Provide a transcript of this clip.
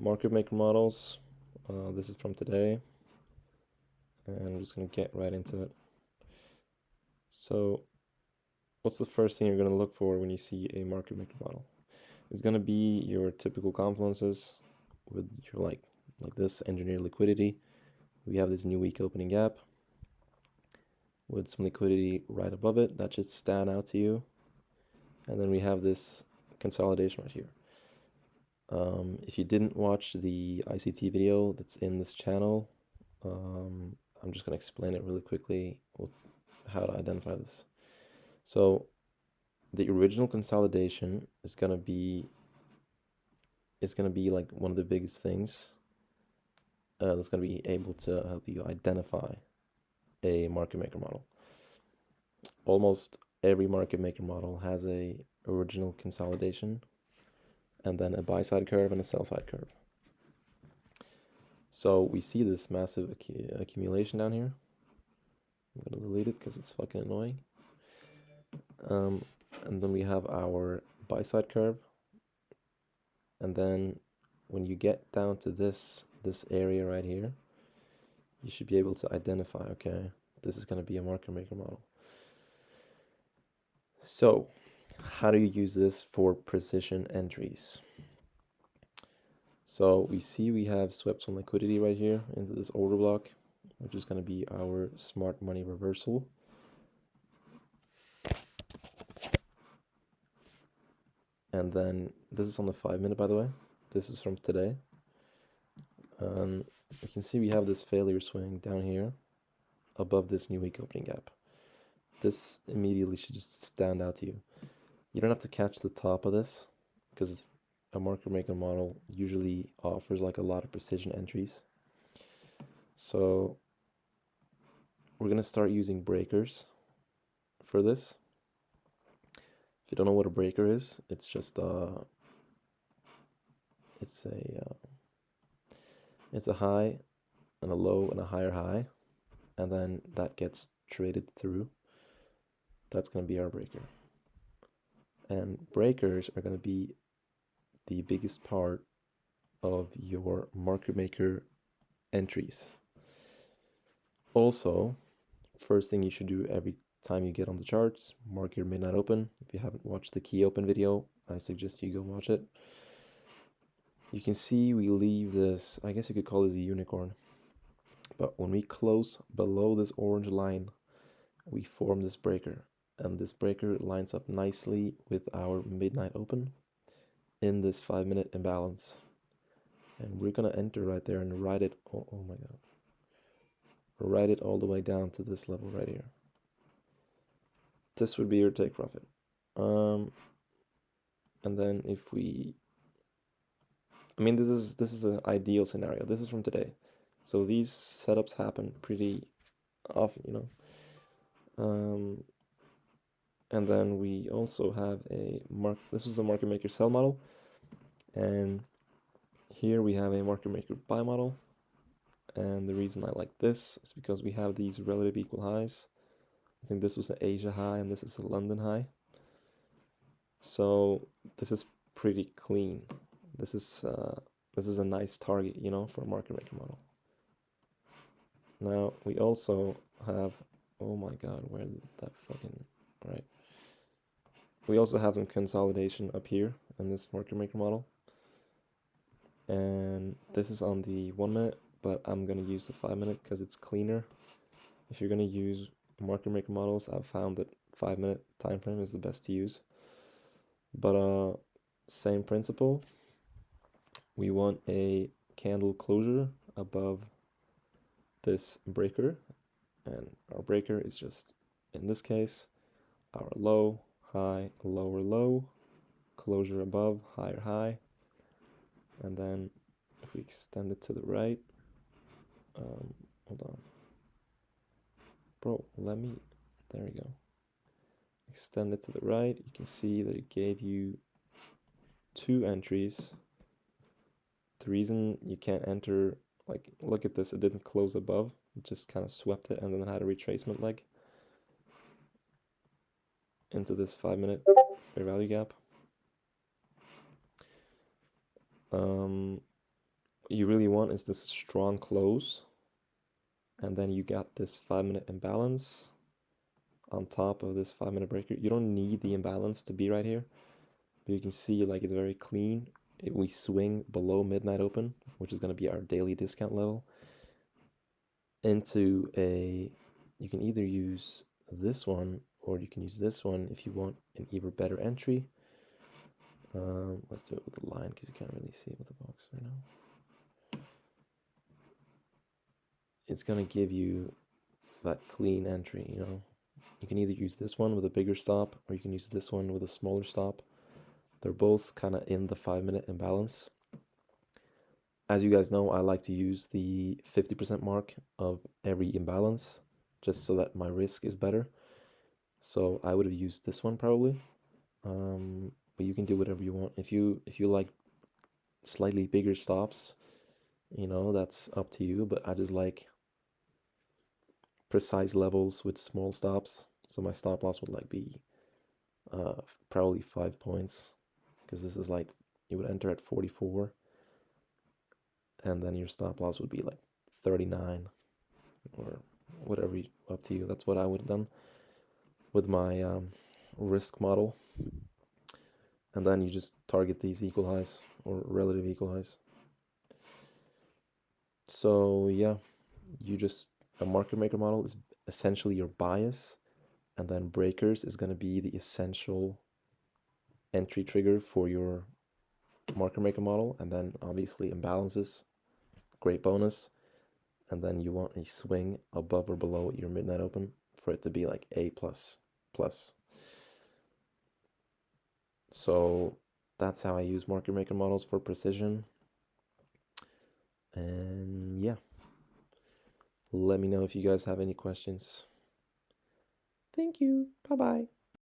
market maker models. This is from today, and I'm just going to get right into it. So what's the first thing you're going to look for when you see a market maker model? It's going to be your typical confluences with your like this engineer liquidity. We have this new week opening gap with some liquidity right above it. That should stand out to you. And then we have this consolidation right here. If you didn't watch the ICT video that's in this channel, I'm just going to explain it really quickly how to identify this. So the original consolidation is going to be like one of the biggest things that's going to be able to help you identify a market maker model. Almost every market maker model has a original consolidation and then a buy side curve and a sell side curve. So we see this massive accumulation down here. I'm gonna delete it because it's fucking annoying. And then we have our buy side curve. And then when you get down to this area right here, you should be able to identify, okay, this is going to be a market maker model. So how do you use this for precision entries? So we see we have swept some liquidity right here into this order block, which is going to be our smart money reversal. And then this is on the 5-minute, by the way. This is from today. You can see we have this failure swing down here above this new week opening gap. This immediately should just stand out to you. You don't have to catch the top of this because a market maker model usually offers like a lot of precision entries. So we're going to start using breakers for this. If you don't know what a breaker is, it's just it's a high and a low and a higher high, and then that gets traded through. That's going to be our breaker. And breakers are going to be the biggest part of your market maker entries. Also, first thing you should do every time you get on the charts, mark your midnight open. If you haven't watched the key open video, I suggest you go watch it. You can see we leave this, I guess you could call this a unicorn. But when we close below this orange line, we form this breaker. And this breaker lines up nicely with our midnight open in this 5-minute imbalance. And we're going to enter right there and ride it. Oh my God. Ride it all the way down to this level right here. This would be your take profit. And then if we, I mean, this is an ideal scenario. This is from today. So these setups happen pretty often, you know. And then we also have this was the market maker sell model. And here we have a market maker buy model. And the reason I like this is because we have these relative equal highs. I think this was an Asia high and this is a London high. So this is pretty clean. This is a nice target, you know, for a market maker model. Now we also have, oh my God, where did that fucking, right? We also have some consolidation up here in this market maker model. And this is on the 1-minute, but I'm gonna use the 5-minute because it's cleaner. If you're gonna use market maker models, I've found that 5-minute time frame is the best to use. But same principle. We want a candle closure above this breaker, and our breaker is just, in this case, our low, high, lower low, closure above, higher high. And then if we extend it to the right, hold on, bro, there we go. Extend it to the right, you can see that it gave you 2 entries. The reason you can't enter, like, look at this, it didn't close above, it just kind of swept it and then had a retracement leg into this 5-minute fair value gap. you really want is this strong close, and then you got this 5-minute imbalance on top of this 5-minute breaker. You don't need the imbalance to be right here, but you can see like it's very clean. We swing below midnight open, which is going to be our daily discount level, into a, you can either use this one or you can use this one if you want an even better entry. Let's do it with the line because you can't really see it with the box right now. It's going to give you that clean entry, you know. You can either use this one with a bigger stop or you can use this one with a smaller stop. They're both kind of in the 5-minute imbalance. As you guys know, I like to use the 50% mark of every imbalance just so that my risk is better. So I would have used this one probably, but you can do whatever you want. If you like slightly bigger stops, you know, that's up to you, but I just like precise levels with small stops. So my stop loss would like be probably 5 points, because this is like, you would enter at 44 and then your stop loss would be like 39 or whatever, up to you. That's what I would have done with my risk model. And then you just target these equal highs or relative equal highs. So yeah, a market maker model is essentially your bias, and then breakers is going to be the essential entry trigger for your market maker model, and then obviously imbalances, great bonus, and then you want a swing above or below your midnight open for it to be like A++. So that's how I use market maker models for precision. And yeah, let me know if you guys have any questions. Thank you. Bye-bye.